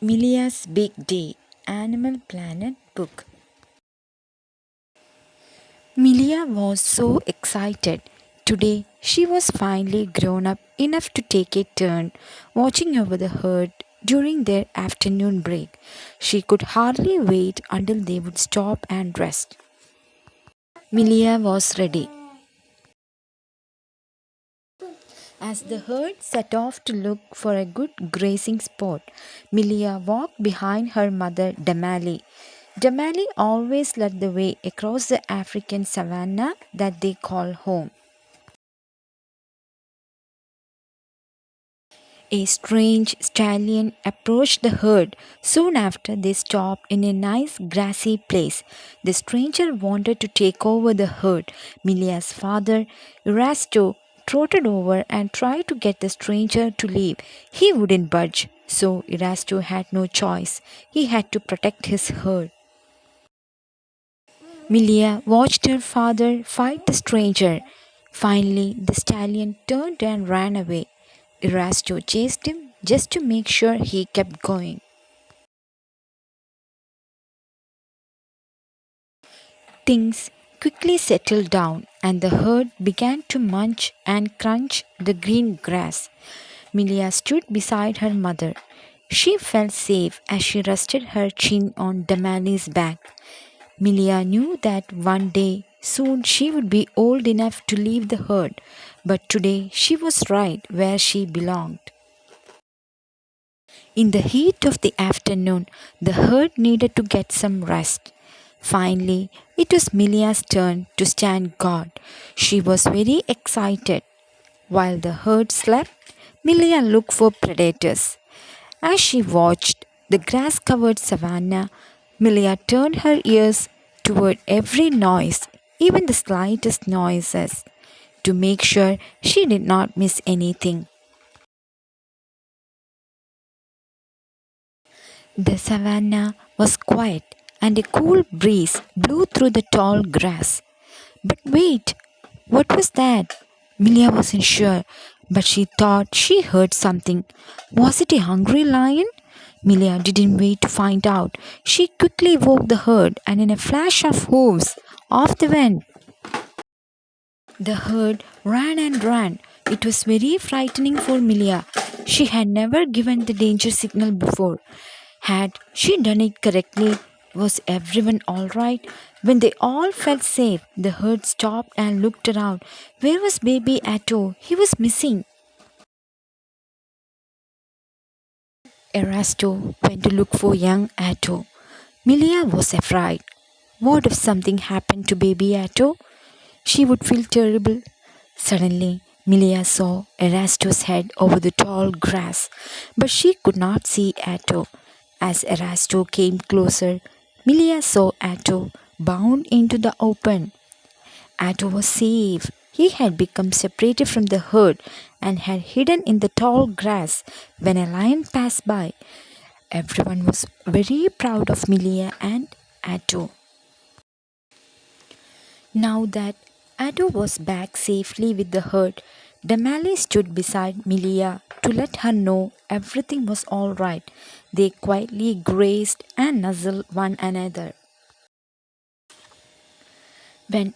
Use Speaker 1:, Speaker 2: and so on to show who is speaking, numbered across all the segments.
Speaker 1: Milia's Big Day Animal Planet book. Milia was so excited. Today she was finally grown up enough to take a turn watching over the herd during their afternoon break. She could hardly wait until they would stop and rest. Milia was ready. As the herd set off to look for a good grazing spot, Milia walked behind her mother Damali. Damali always led the way across the African savanna that they call home. A strange stallion approached the herd. Soon after, they stopped in a nice grassy place. The stranger wanted to take over the herd. Milia's father, Erasto, trotted over and tried to get the stranger to leave. He wouldn't budge, so Erasto had no choice. He had to protect his herd. Milia watched her father fight the stranger. Finally, the stallion turned and ran away. Erasto chased him just to make sure he kept going. Things quickly settled down, and the herd began to munch and crunch the green grass. Milia stood beside her mother. She felt safe as she rested her chin on Damali's back. Milia knew that one day soon she would be old enough to leave the herd, but today she was right where she belonged. In the heat of the afternoon, the herd needed to get some rest. Finally, it was Milia's turn to stand guard. She was very excited. While the herd slept, Milia looked for predators. As she watched the grass covered savanna, Milia turned her ears toward every noise, even the slightest noises, to make sure she did not miss anything. The savannah was quiet and a cool breeze blew through the tall grass. But wait, what was that? Milia wasn't sure, but she thought she heard something. Was it a hungry lion? Milia didn't wait to find out. She quickly woke the herd, and in a flash of hooves, off they went. The herd ran and ran. It was very frightening for Milia. She had never given the danger signal before. Had she done it correctly? Was everyone all right? When they all felt safe, the herd stopped and looked around. Where was baby Atto? He was missing. Erasto went to look for young Atto. Milia was afraid. What if something happened to baby Atto? She would feel terrible. Suddenly, Milia saw Erasto's head over the tall grass, but she could not see Atto. As Erasto came closer, Milia saw Atto bound into the open. Atto was safe. He had become separated from the herd and had hidden in the tall grass when a lion passed by. Everyone was very proud of Milia and Atto. Now that Atto was back safely with the herd, Damali stood beside Milia to let her know everything was all right. They quietly grazed and nuzzled one another. When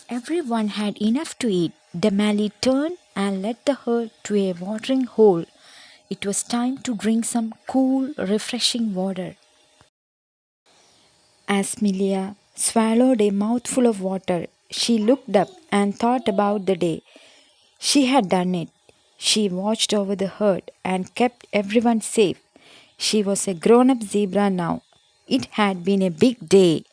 Speaker 1: everyone had enough to eat, Damali turned and led the herd to a watering hole. It was time to drink some cool, refreshing water. As Milia swallowed a mouthful of water, she looked up and thought about the day. She had done it. She watched over the herd and kept everyone safe. She was a grown up zebra now. It had been a big day.